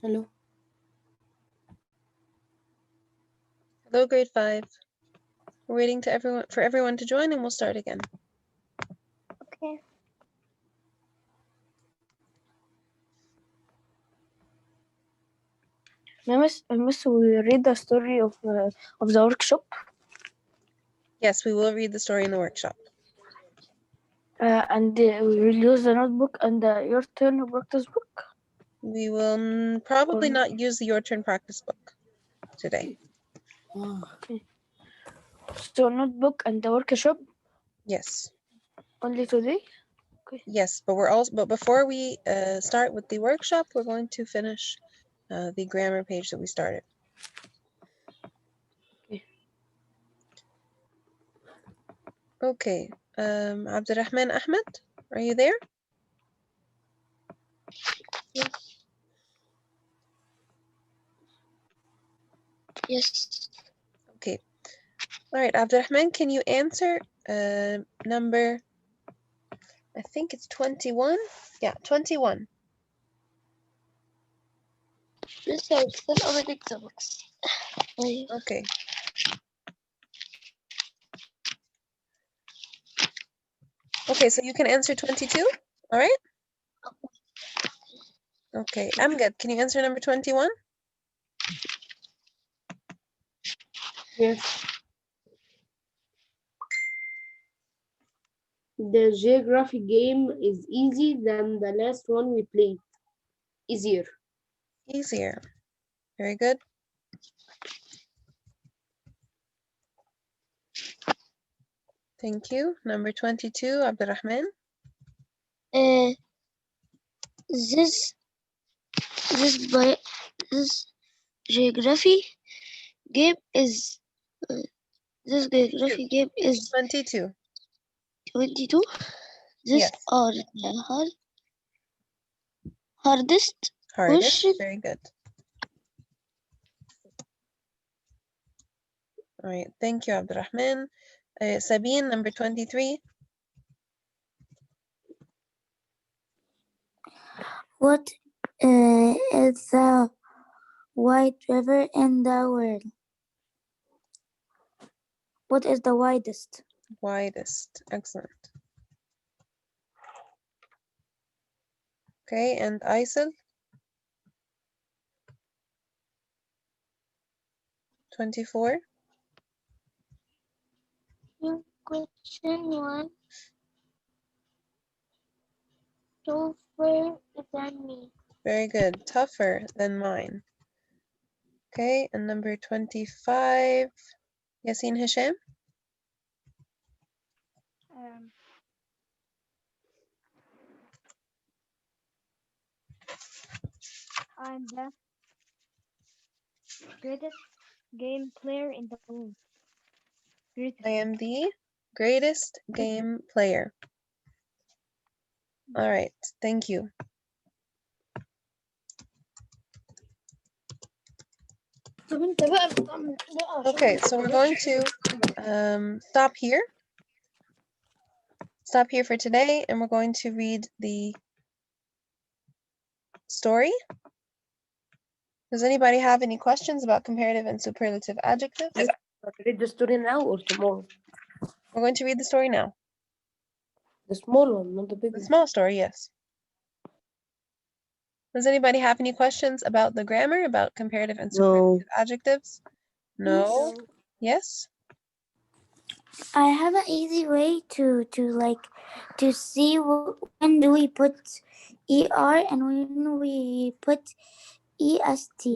Hello. Hello, grade 5. We're waiting for everyone to join and we'll start again. Okay. Miss, we read the story of the workshop, Yes, we will read the story in the workshop. and we will use the notebook and your turn practice book. We will probably not use the Your Turn practice book today. Okay. So notebook and the workshop Yes. only today. Yes, but before we start with the workshop, we're going to finish the grammar page that we started. Okay. Abdurrahman Ahmed, are you there? Yes. Okay. All right, Abdurrahman, can you answer number, I think it's 21? Yeah, 21. Listen, I'm still opening the books. Okay. Okay, so you can answer 22, all right? Okay, Amgad, can you answer number 21? Yes. The geography game is easy than the last one we played. Easier. Easier. Very good. Thank you. Number 22, Abdurrahman. This geography game is this geography game is 22. 22. These Yes. are the hardest question. Very good. All right. Thank you, Abdurrahman. Sabine, number 23. What is the wide river in the world? What is the widest? Widest. Excellent. Okay, and Aysel? 24. Question 1. Tougher than me. Very good. Tougher than mine. Okay, and number 25. Yasin Hisham? I'm the greatest game player in the world. I am the greatest game player. All right, thank you. Okay, so we're going to stop here. Stop here for today, and we're going to read the story. Does anybody have any questions about comparative and superlative adjectives? Read the story now or tomorrow? We're going to read the story now. The small one, not the big The one. small story, yes. Does anybody have any questions about the grammar, about comparative and superlative adjectives? No? Yes? I have an easy way to see when do we put er and when we put est.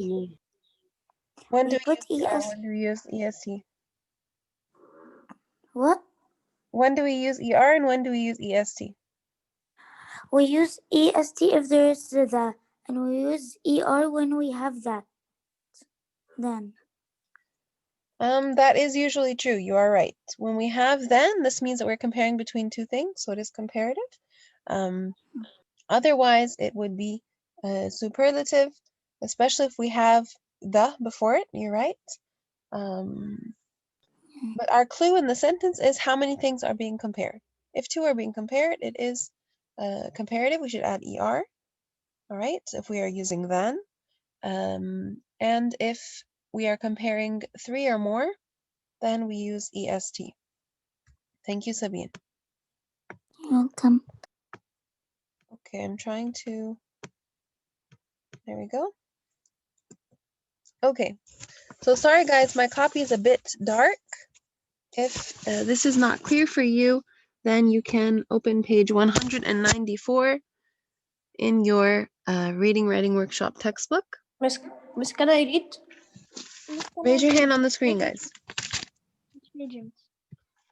When do we put use ER? est. When do we use EST? What? When do we use ER and when do we use EST? We use est if there is the, and we use er when we have that. Then. That is usually true. You are right. When we have then, this means that we're comparing between two things, so it is comparative. Otherwise, it would be superlative, especially if we have the before it. You're right. But our clue in the sentence is how many things are being compared. If two are being compared, it is comparative. We should add er. All right. If we are using then, And if we are comparing 3 or more, then we use EST. Thank you, Sabine. Welcome. Okay, I'm trying to, there we go. Okay, so sorry guys, my copy is a bit dark. If this is not clear for you, then you can open page 194 in your Reading Writing Workshop textbook. Miss, can I read? Raise your hand on the screen, guys. Which page?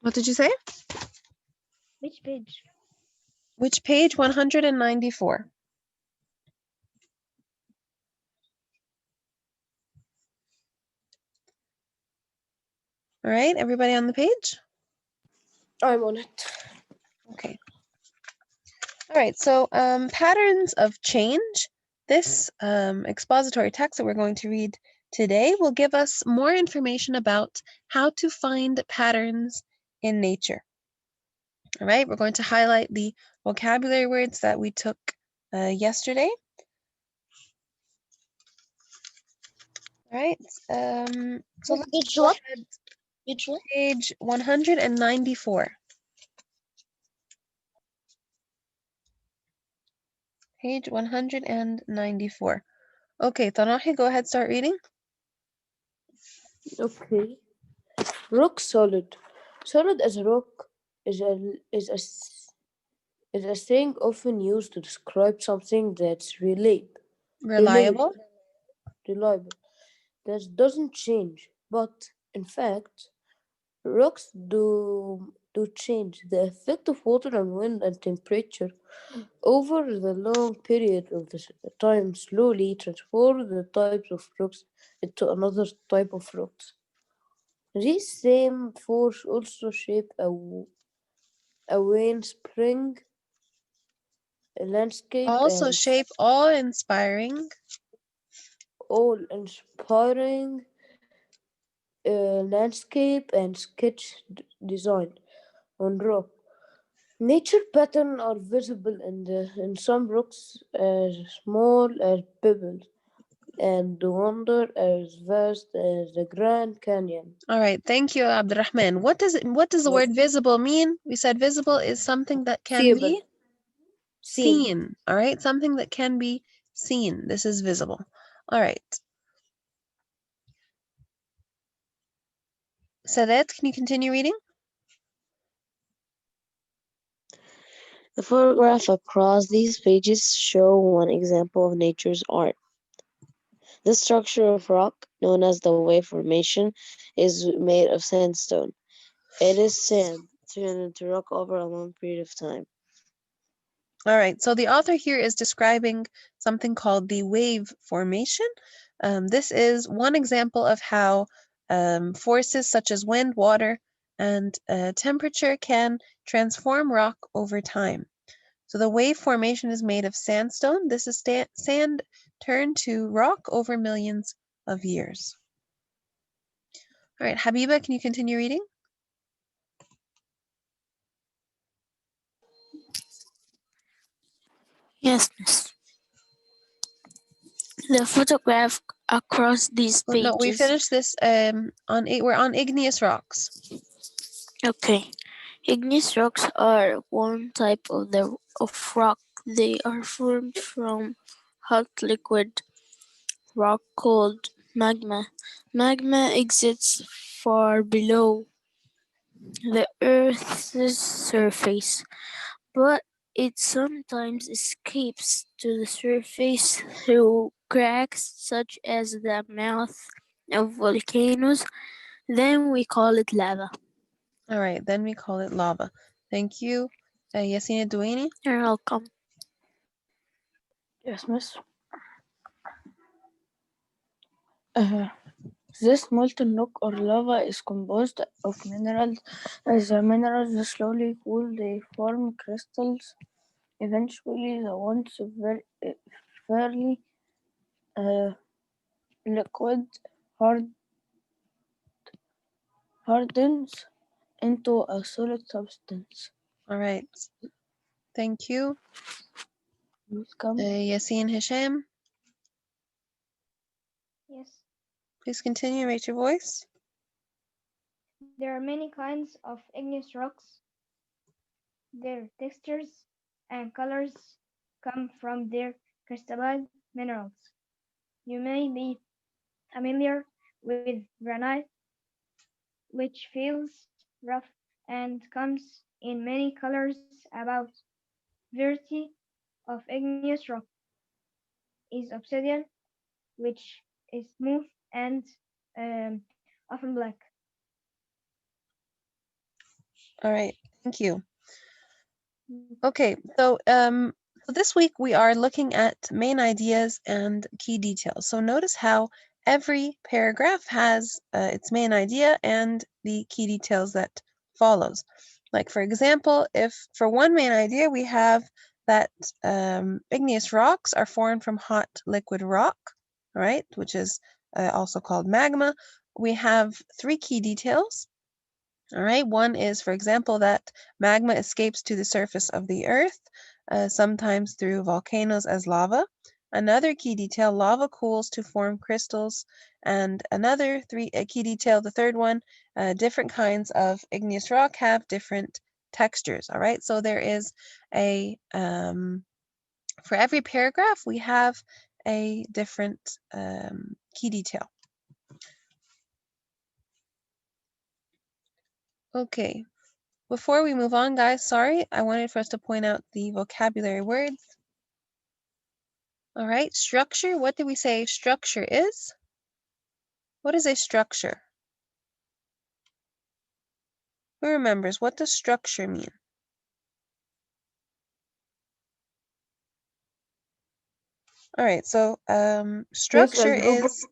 What did you say? Which page? Which page? 194. All right, everybody on the page? I'm on it. Okay. All right, so patterns of change. This expository text that we're going to read today will give us more information about how to find patterns in nature. All right, we're going to highlight the vocabulary words that we took yesterday. All right, so let's Page go what? ahead. Page what? Page 194. Page 194. Okay, Tanahi, go ahead, start reading. Okay. Rock solid. Solid as a rock is a thing often used to describe something that's Reliable. reliable, that doesn't change. But in fact, rocks do change. The effect of water and wind and temperature over the long period of time slowly transform the types of rocks into another type of rocks. This same force also shape a wind spring, a landscape, Also and shape awe-inspiring. all-inspiring landscape and sketch design on rock. Nature patterns are visible in some rocks as small as pebbles and wonder as vast as the Grand Canyon. All right, thank you, Abdurrahman. What does the word visible mean? We said visible is something that can Seeable. be seen. All right, something that can be seen. This is visible. All right. Sadet, can you continue reading? The photograph across these pages show one example of nature's art. The structure of rock, known as the wave formation, is made of sandstone. It is sand turned into rock over a long period of time. All right, so the author here is describing something called the wave formation. This is one example of how forces such as wind, water, and temperature can transform rock over time. So the wave formation is made of sandstone. This is sand turned to rock over millions of years. All right, Habiba, can you continue reading? Yes, miss. The photograph across these Oh, no, we pages. finished this we're on igneous rocks. Okay. Igneous rocks are one type of rock. They are formed from hot liquid rock called magma. Magma exists far below the Earth's surface, but it sometimes escapes to the surface through cracks such as the mouth of volcanoes. Then we call it lava. All right, then we call it lava. Thank you, Yasina Douini. You're welcome. Yes, miss. This molten rock or lava is composed of minerals. As the minerals slowly cool, they form crystals. Eventually, the once fairly liquid hardens into a solid substance. All right, thank you. Welcome. Yasin Hisham. Yes. Please continue, raise your voice. There are many kinds of igneous rocks. Their textures and colors come from their crystallized minerals. You may be familiar with granite, which feels rough and comes in many colors. About variety of igneous rock is obsidian, which is smooth and um, often black. All right, thank you. Okay, so this week we are looking at main ideas and key details. So notice how every paragraph has its main idea and the key details that follows. Like for example, if for one main idea we have that igneous rocks are formed from hot liquid rock, right, which is also called magma, we have three key details. All right, one is, for example, that magma escapes to the surface of the earth, sometimes through volcanoes as lava. Another key detail, lava cools to form crystals. And another key detail, the third one, different kinds of igneous rock have different textures. All right, so there is for every paragraph, we have a different key detail. Okay. Before we move on, guys, sorry, I wanted for us to point out the vocabulary words. All right, structure. What did we say structure is? What is a structure? Who remembers? What does structure mean? All right, so Yes, structure as is,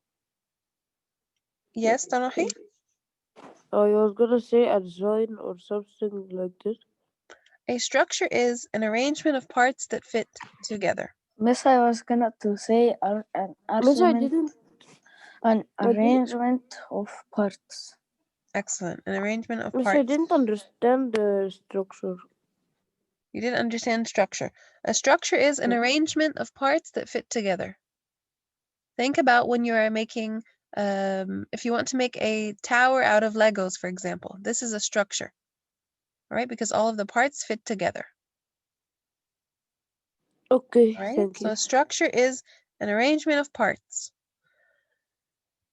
yes, Tanahi? I was gonna say a design or something like this. A structure is an arrangement of parts that fit together. Miss, I was gonna to say an Miss, I arrangement, didn't. an I did. arrangement of parts. Excellent. An arrangement of Miss, I parts. didn't understand the structure. You didn't understand structure. A structure is an arrangement of parts that fit together. Think about when you are making, if you want to make a tower out of Legos, for example, this is a structure, right? Because all of the parts fit together, Okay, right? thank So you. a structure is an arrangement of parts.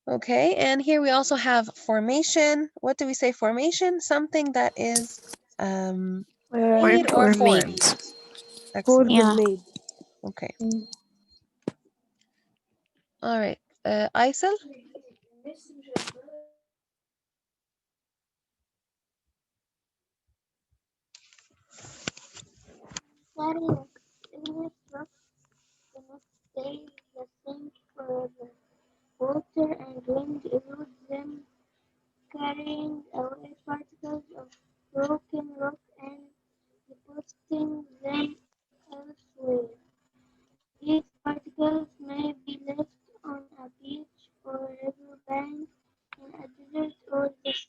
Okay, and here we also have formation. What do we say formation? Something that is made or formed. Excellent. Formed Yeah. made. Okay. All right. Aysel? Carrying igneous rocks cannot stay the same forever. Water and wind erode them, carrying away particles of broken rock and depositing them elsewhere. These particles may be left on a beach or river bank, in a desert or the sea.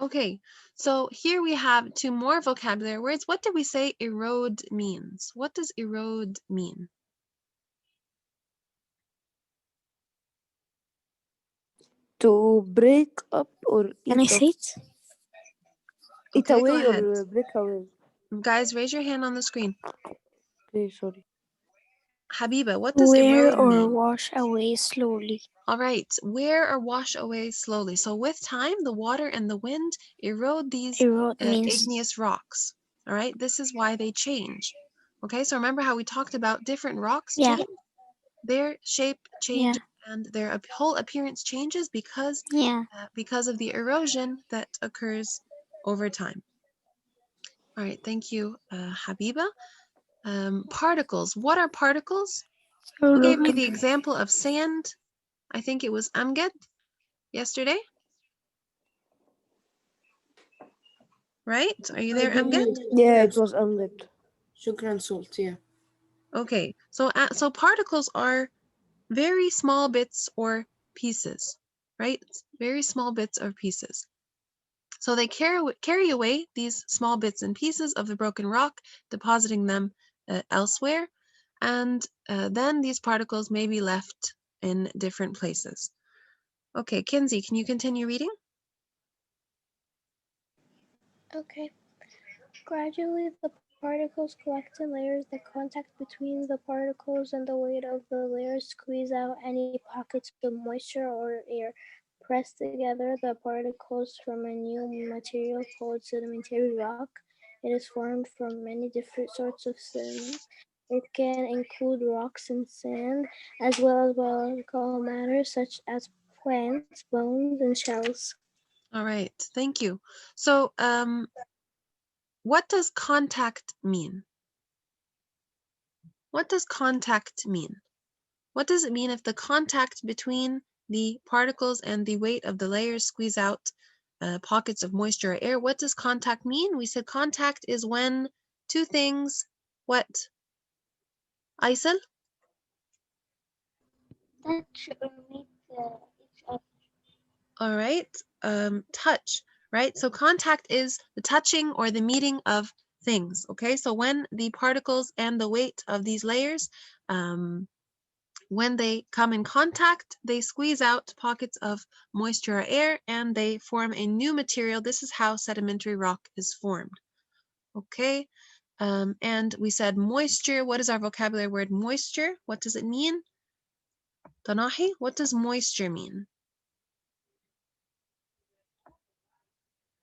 Okay, so here we have two more vocabulary words. What did we say erode means? What does erode mean? To break up or Can I eat say off. it? Eat Okay, go away ahead. or break away. Guys, raise your hand on the screen. Okay, sorry. Habiba, what does Wear erode or mean? wash away slowly. All right, wear or wash away slowly. So with time, the water and the wind erode these Erode means igneous rocks. All right, this is why they change. Okay, so remember how we talked about different rocks yeah, change? Their shape yeah, changes and their whole appearance changes yeah. because of the erosion that occurs over time. All right, thank you, Habiba. Particles. What are particles? So Who gave look, me the example of sand? I think it was Amgad yesterday, right? Are you I there, Amgad? didn't. Yeah, it Yes. was Amgad. Sugar salt, yeah. Okay, so particles are very small bits or pieces, right? Very small bits or pieces. So they carry away these small bits and pieces of the broken rock, depositing them elsewhere, and then these particles may be left in different places. Okay, Kinsey, can you continue reading? Okay. Gradually, the particles collect in layers. The contact between the particles and the weight of the layers squeeze out any pockets of moisture or air. Pressed together, the particles form a new material called sedimentary rock. It is formed from many different sorts of sediments. It can include rocks and sand, as well as biological matter such as plants, bones, and shells. All right, thank you. So, what does contact mean? What does contact mean? What does it mean if the contact between the particles and the weight of the layers squeeze out pockets of moisture or air? What does contact mean? We said contact is when two things, what? Aysel? Touch or meet each other. All right, touch, right? So contact is the touching or the meeting of things, okay? So when the particles and the weight of these layers, when they come in contact, they squeeze out pockets of moisture or air and they form a new material. This is how sedimentary rock is formed, okay? And we said moisture. What is our vocabulary word moisture? What does it mean? Tanahi, what does moisture mean?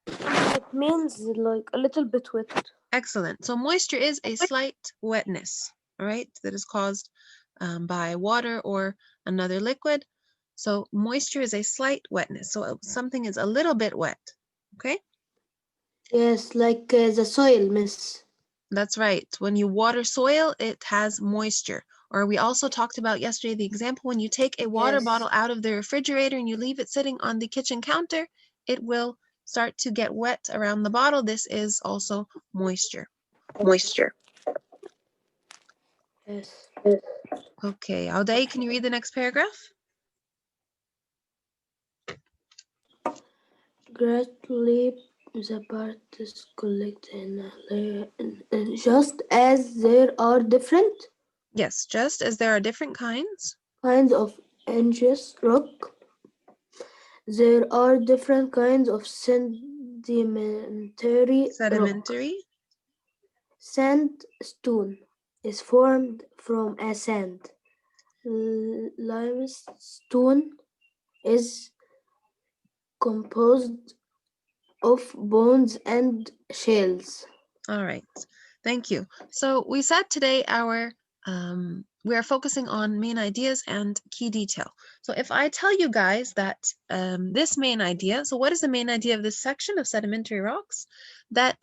It means like a little bit wet. Excellent. So moisture is a slight wetness, all right, that is caused by water or another liquid. So moisture is a slight wetness. So something is a little bit wet, okay? Yes, like the soil, miss. That's right. When you water soil, it has moisture. Or we also talked about yesterday the example when you take a water bottle out of the refrigerator and you leave it sitting on the kitchen counter, it will start to get wet around the bottle. This is also moisture. Moisture. Yes. Okay, Auday, can you read the next paragraph? Gradually, the parts collect in a layer, just as there are different Yes, just as there are different kinds. kinds of igneous rock, there are different kinds of sedimentary rock. Sedimentary. Sandstone is formed from a sand. Limestone is composed of bones and shells. All right, thank you. So we said today we are focusing on main ideas and key detail. So if I tell you guys that this main idea, so what is the main idea of this section of sedimentary rocks? That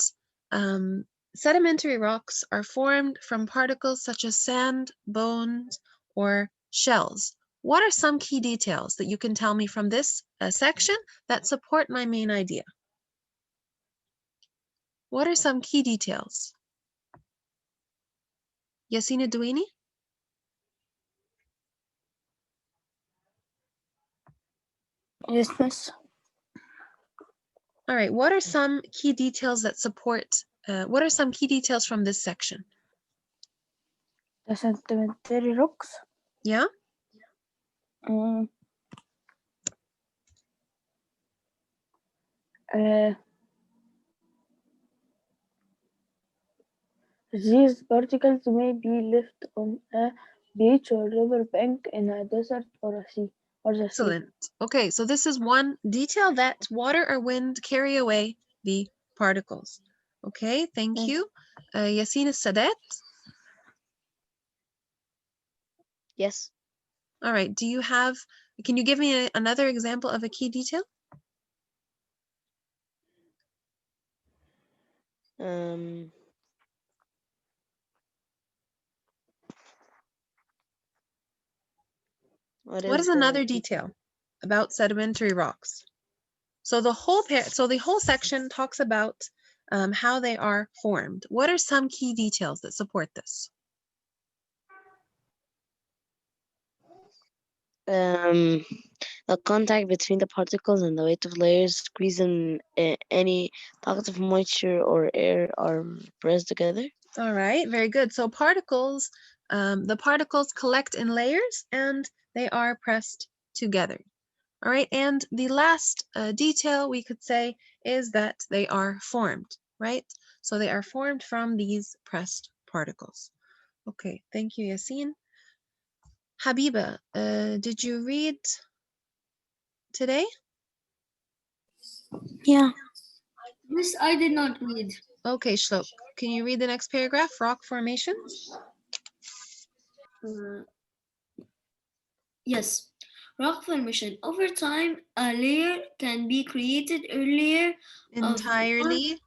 sedimentary rocks are formed from particles such as sand, bones, or shells. What are some key details that you can tell me from this section that support my main idea? What are some key details? Yassina Douini? Yes, miss. All right, what are some key details that support, what are some key details from this section? The sedimentary rocks. Yeah? Mm. Uh, these particles may be left on a beach or river bank in a desert or a sea or the sea. Excellent. Okay, so this is one detail that water or wind carry away the particles. Okay, thank you. Yassina Sadat? Yes. All right, can you give me another example of a key detail? Um, What is another detail about sedimentary rocks? So the whole section talks about how they are formed. What are some key details that support this? The contact between the particles and the weight of layers squeezing any pockets of moisture or air are pressed together. All right, very good. So the particles collect in layers and They are pressed together. All right, and the last detail we could say is that they are formed, right? So they are formed from these pressed particles. Okay, thank you, Yassine. Habiba, did you read today? Yeah. Miss, I did not read. Okay, Shlok, can you read the next paragraph? Rock formations? Uh, yes. Rock formation. Over time, a layer can be created earlier of one Entirely.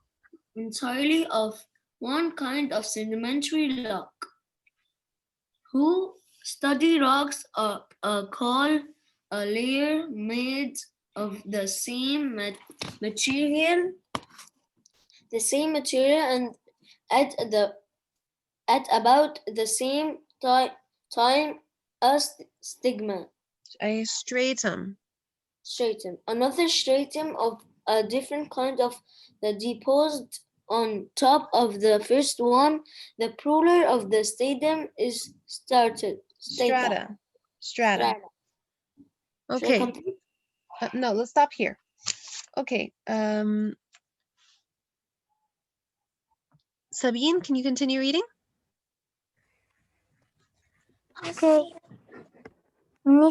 entirely of one kind of sedimentary rock. Who study rocks call a layer made of material, the same material, and at the at about the same time as stigma. A stratum. Stratum. Another stratum of a different kind of the deposed on top of the first one. The plural of the stratum is started. Strata. Strata. Strata. Should I Okay. complete? No, let's stop here. Okay. Sabine, can you continue reading? Okay. Many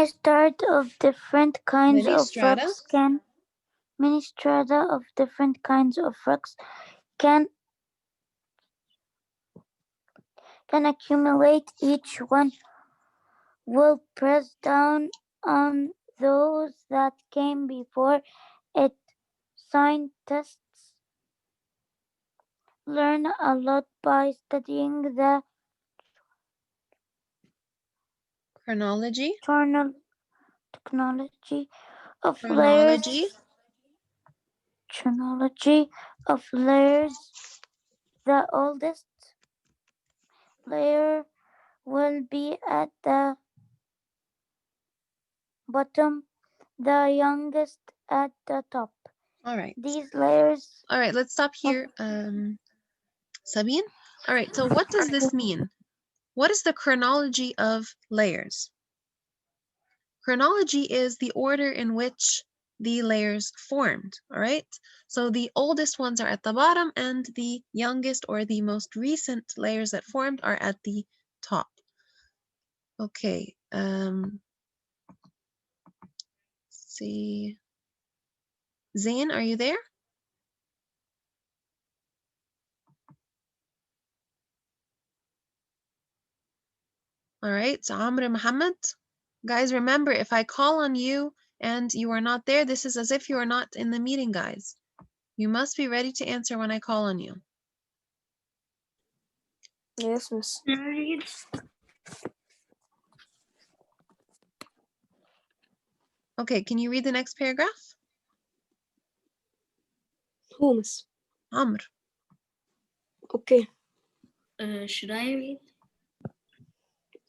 strata of different kinds Many of strata. rocks can many strata of different kinds of rocks can accumulate. Each one will press down on those that came before it. Scientists learn a lot by studying the Chronology. technology of Chronology. layers. Chronology of layers. The oldest layer will be at the bottom, the youngest at the top. All right. These layers All right, let's stop of here. Sabine? All right, so what does this mean? What is the chronology of layers? Chronology is the order in which the layers formed, all right? So the oldest ones are at the bottom and the youngest or the most recent layers that formed are at the top. Okay, see. Zain, are you there? All right, so Amr Muhammad. Guys, remember, if I call on you and you are not there, this is as if you are not in the meeting, guys. You must be ready to answer when I call on you. Yes, miss. Okay, can you read the next paragraph? Who, miss? Amr. Okay. Should I read?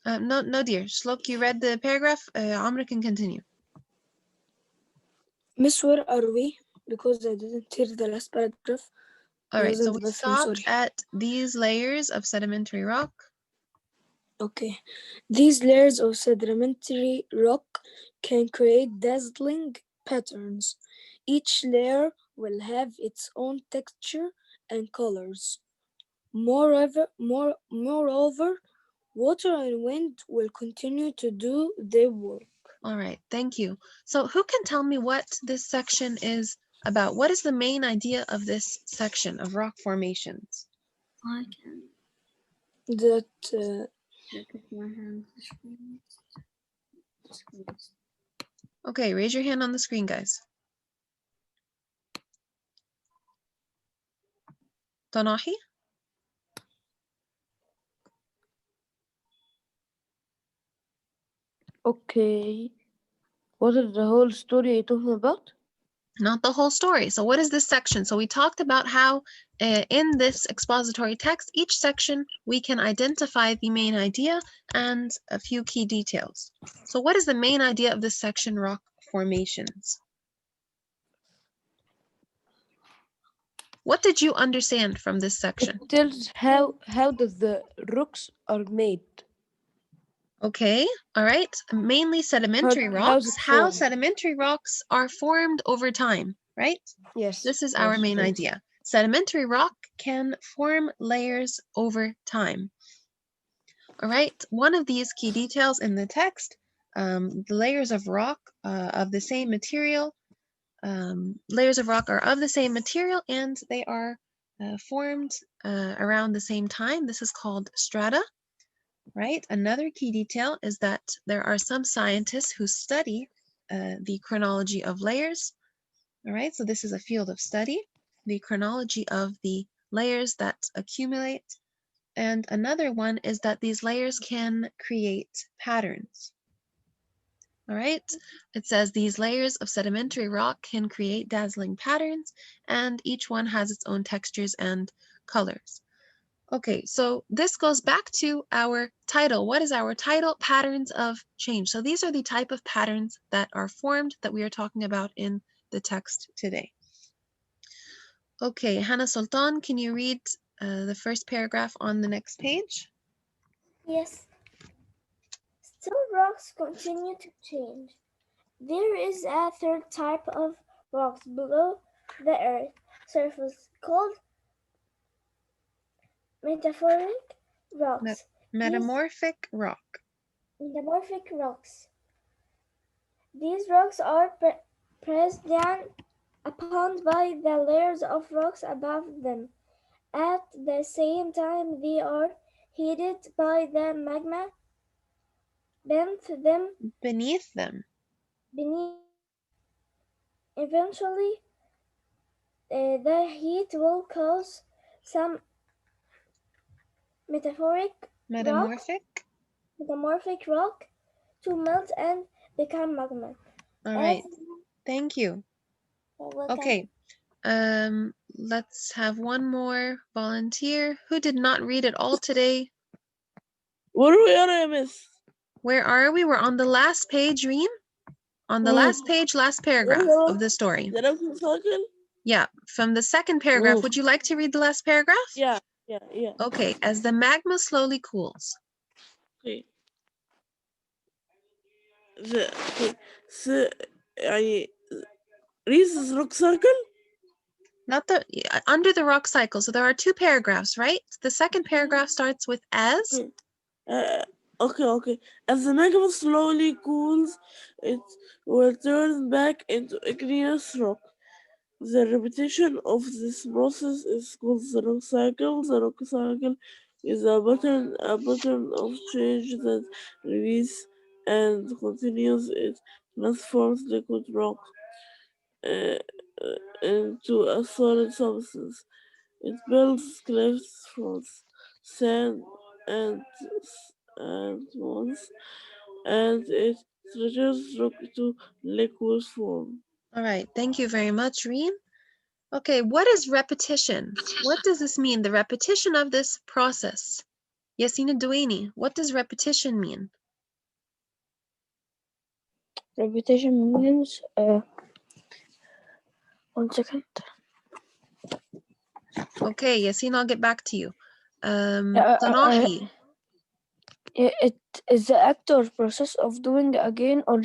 No, dear. Shlok, you read the paragraph. Amr can continue. Miss, where are we? Because I didn't hear the last paragraph. All right, so we I'm stopped sorry. at these layers of sedimentary rock. Okay. These layers of sedimentary rock can create dazzling patterns. Each layer will have its own texture and colors. Moreover, water and wind will continue to do their work. All right, thank you. So who can tell me what this section is about? What is the main idea of this section of rock formations? I can. That Look at my hand. Okay, raise your hand on the screen, guys. Tanahi? okay. What is the whole story you're talking about? Not the whole story. So what is this section? So we talked about how in this expository text, each section we can identify the main idea and a few key details. So what is the main idea of this section, rock formations? What did you understand from this section? It tells how does the rocks are made. Okay, all right. Mainly sedimentary How's rocks. it How formed? sedimentary rocks are formed over time, right? Yes. This is our main idea. Sedimentary rock can form layers over time. All right, one of these key details in the text, the layers of rock of the same material, layers of rock are of the same material and they are formed around the same time. This is called strata. Right? Another key detail is that there are some scientists who study the chronology of layers. All right, so this is a field of study, the chronology of the layers that accumulate. And another one is that these layers can create patterns. All right, it says these layers of sedimentary rock can create dazzling patterns, and each one has its own textures and colors. Okay, so this goes back to our title. What is our title? Patterns of change. So these are the type of patterns that are formed that we are talking about in the text today. Okay, Hannah Sultan, can you read the first paragraph on the next page? Yes. Still, rocks continue to change. There is a third type of rocks below the earth surface called metamorphic rocks. Metamorphic rock. Metamorphic rocks. These rocks are pressed down upon by the layers of rocks above them. At the same time, they are heated by the magma Beneath them. beneath. Eventually, the heat will cause some Metamorphic. metamorphic rock to melt and become magma. All As right, thank you. welcome. Okay, let's have one more volunteer. Who did not read it all today? Where we are, Miss? Where are we? We're on the last page, Reem. On the last page, last paragraph of the story. Yeah, from the second paragraph. Would you like to read the last paragraph? Yeah. Okay, as the magma slowly cools. Okay. يعني Reese's rock cycle? Not the under the rock cycle. So there are two paragraphs, right? The second paragraph starts with as. Okay. As the magma slowly cools, it will turn back into igneous rock. The repetition of this process is called the rock cycle. The rock cycle is a pattern of change that repeats and continues. It transforms liquid rock uh, into a solid substance. It builds cliffs from sand and stones, and it returns rock to liquid form. All right, thank you very much, Reem. Okay, what is repetition? What does this mean? The repetition of this process. Yasina Dueni, what does repetition mean? Repetition means 1 second. Okay, Yasina, I'll get back to you. Tanahi. It is the act or process of doing again or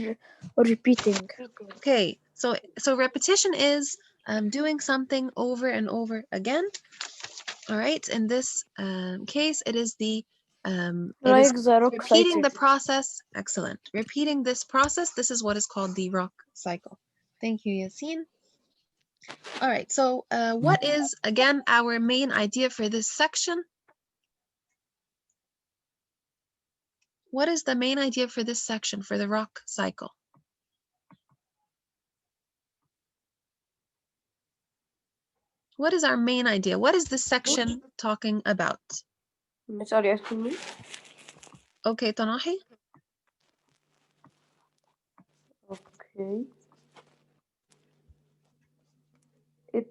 repeating. Okay, so repetition is doing something over and over again. All right, in this case, it is the Like the rock repeating cycle. the process. Excellent. Repeating this process. This is what is called the rock cycle. Thank you, Yasin. All right, so what is, again, our main idea for this section? What is the main idea for this section, for the rock cycle? What is our main idea? What is this section talking about? Sorry, asking me. Okay, Tanahi. Okay. It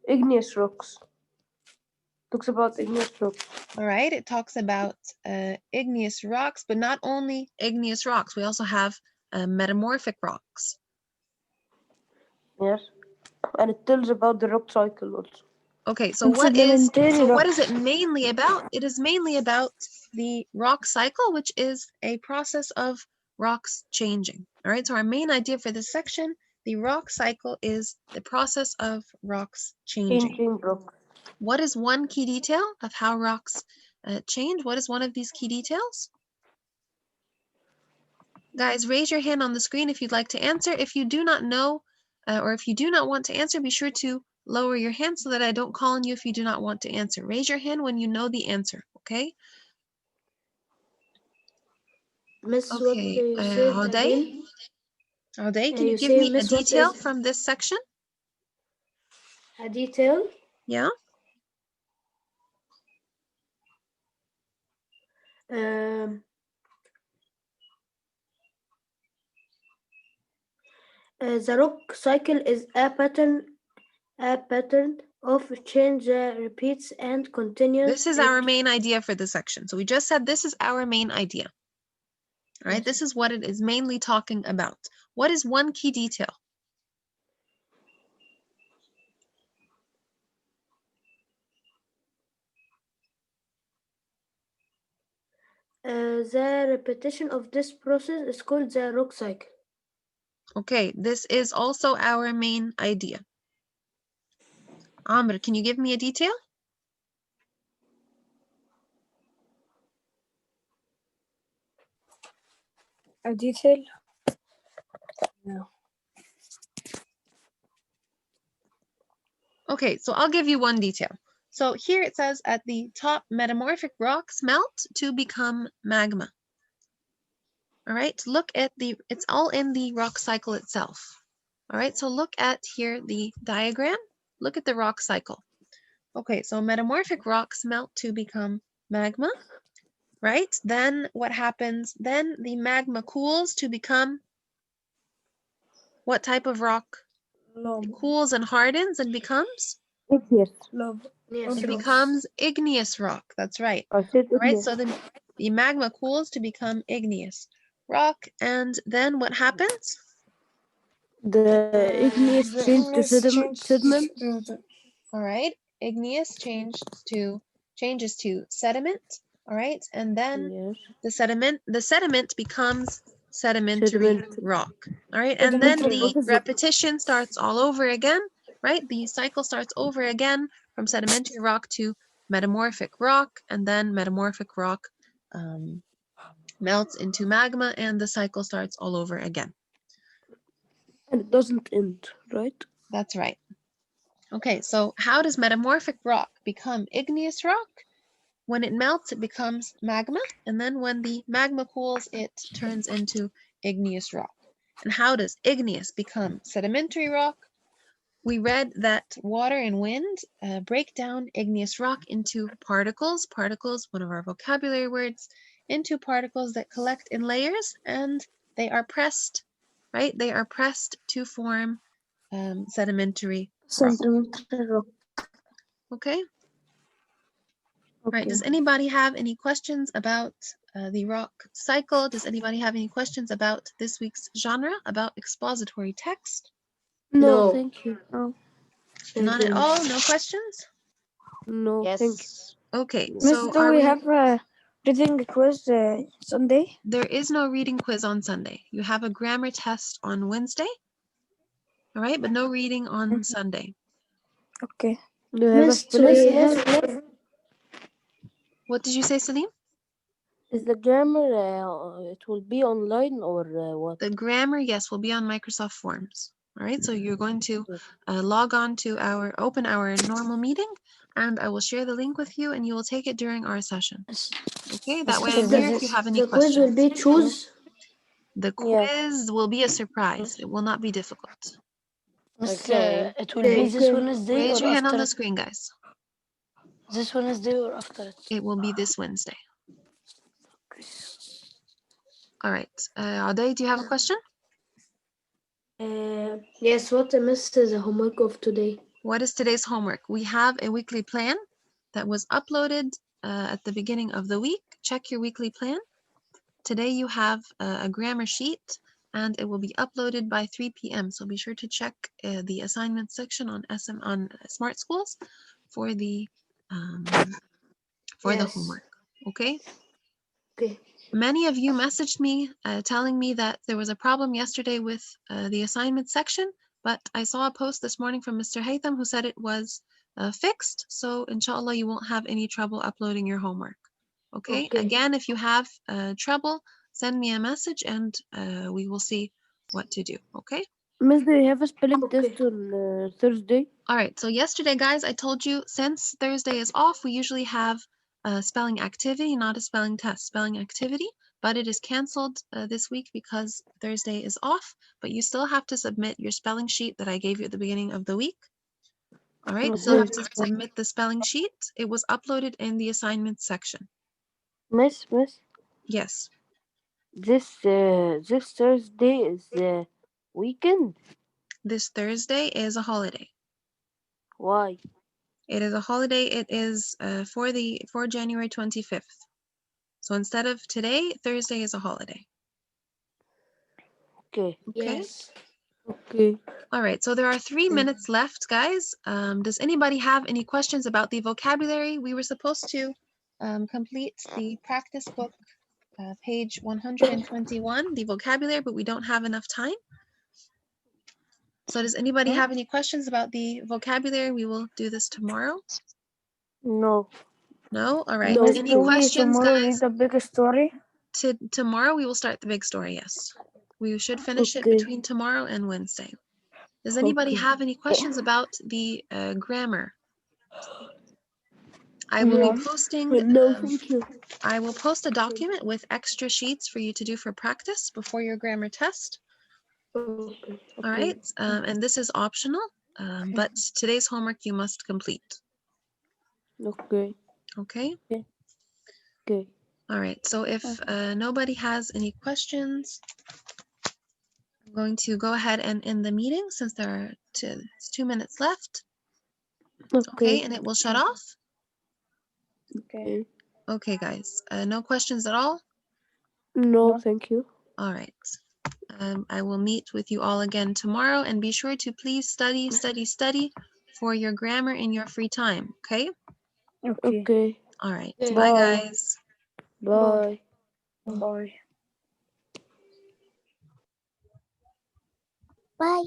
igneous rocks. Talks about igneous rocks. All right, it talks about igneous rocks, but not only igneous rocks. We also have metamorphic rocks. Yes. And it tells about the rock cycle also. Okay, so what Sedimentary rock. is it mainly about? It is mainly about the rock cycle, which is a process of rocks changing. All right, so our main idea for this section, the rock cycle, is the process of rocks changing. Changing rock. What is one key detail of how rocks change? What is one of these key details? Guys, raise your hand on the screen if you'd like to answer. If you do not know or if you do not want to answer, be sure to lower your hand so that I don't call on you if you do not want to answer. Raise your hand when you know the answer, okay? Miss, what Okay, you said Hauday? again? Hauday, can you You give say, me a Miss, what detail is from this section? a detail? Yeah? Um, the rock cycle is a pattern of change that repeats and continues. This is our main idea for this section. So we just said this is our main idea. All right, this is what it is mainly talking about. What is one key detail? The repetition of this process is called the rock cycle. Okay, this is also our main idea. Amr, can you give me a detail? A detail? No. Okay, so I'll give you one detail. So here it says at the top, metamorphic rocks melt to become magma. All right, look at it's all in the rock cycle itself. All right, so look at here the diagram. Look at the rock cycle. Okay, so metamorphic rocks melt to become magma, right? Then what happens? Then the magma cools to become what type of rock? It cools and hardens and becomes? Igneous. It becomes igneous rock. That's right. I said All right, igneous. so the magma cools to become igneous rock, and then what happens? The igneous change to sediment. All right, igneous changes to sediment. All right, and then Yes. the sediment becomes sedimentary Sediment. rock. All right, and then the repetition starts all over again. Right, the cycle starts over again from sedimentary rock to metamorphic rock, and then metamorphic rock melts into magma, and the cycle starts all over again. And it doesn't end, right? That's right. Okay, so how does metamorphic rock become igneous rock? When it melts, it becomes magma, and then when the magma cools, it turns into igneous rock. And how does igneous become sedimentary rock? We read that water and wind break down igneous rock into particles, one of our vocabulary words, into particles that collect in layers, and they are pressed, right? They are pressed to form sedimentary rock. Okay? Right, does anybody have any questions about the rock cycle? Does anybody have any questions about this week's genre, about expository text? No, thank you. Oh. Not at all? No questions? No, thank you. Yes. Okay, Miss, so do we have a reading quiz Sunday? there is no reading quiz on Sunday. You have a grammar test on Wednesday, all right, but no reading on Sunday. Okay. Do you have a Miss, spelling? What did you say, Salim? Is the grammar, it will be online or what? The grammar, yes, will be on Microsoft Forms. All right, so you're going to log on to open our normal meeting, and I will share the link with you, and you will take it during our session. Okay, that way I'm here if you have any questions. The quiz will be choose. The quiz will be a surprise. It will not be difficult. Okay. It will be this Wednesday Raise or your hand on after the screen, guys. this Wednesday or after it? It will be this Wednesday. All right. Ade, do you have a question? Yes, what Miss is the homework of today? What is today's homework? We have a weekly plan that was uploaded at the beginning of the week. Check your weekly plan. Today you have a grammar sheet and it will be uploaded by 3 p.m. So be sure to check the assignment section on Smart Schools for the Yes. homework. Okay. Okay. Many of you messaged me telling me that there was a problem yesterday with the assignment section, but I saw a post this morning from Mr. Haytham who said it was fixed. So inshallah, you won't have any trouble uploading your homework. Okay. Okay. Again, if you have trouble, send me a message and we will see what to do. Okay. Miss, do you have a spelling Okay. test on Thursday? All right. So yesterday, guys, I told you since Thursday is off, we usually have a spelling activity, not a spelling test, spelling activity, but it is canceled this week because Thursday is off, but you still have to submit your spelling sheet that I gave you at the beginning of the week. All right. You still have to submit the spelling sheet. It was uploaded in the assignments section. Miss, Yes. this Thursday is weekend. This Thursday is a holiday. Why? It is a holiday. It is for January 25th. So instead of today, Thursday is a holiday. Okay. Okay. Yes. Okay. All right. So there are 3 minutes left, guys. Does anybody have any questions about the vocabulary? We were supposed to complete the practice book, page 121, the vocabulary, but we don't have enough time. So does anybody have any questions about the vocabulary? We will do this tomorrow. No. No? All right. No. Any questions, tomorrow guys? read a big story? Tomorrow we will start the big story, yes. We should finish it Okay. between tomorrow and Wednesday. Does anybody Okay. have any questions about the grammar? I will be posting. No, thank you. I will post a document with extra sheets for you to do for practice before your grammar test. Okay. All right, and this is optional, but today's homework you must complete. Okay. Okay. Okay. All right. So if nobody has any questions, I'm going to go ahead and end the meeting since there are 2 minutes left. Okay, and it will shut off. Okay. Okay, guys. No questions at all? No, thank you. All right. I will meet with you all again tomorrow, and be sure to please study, study, study for your grammar in your free time. Okay? Okay. All right. Okay. Bye, guys. Bye. Bye. Bye.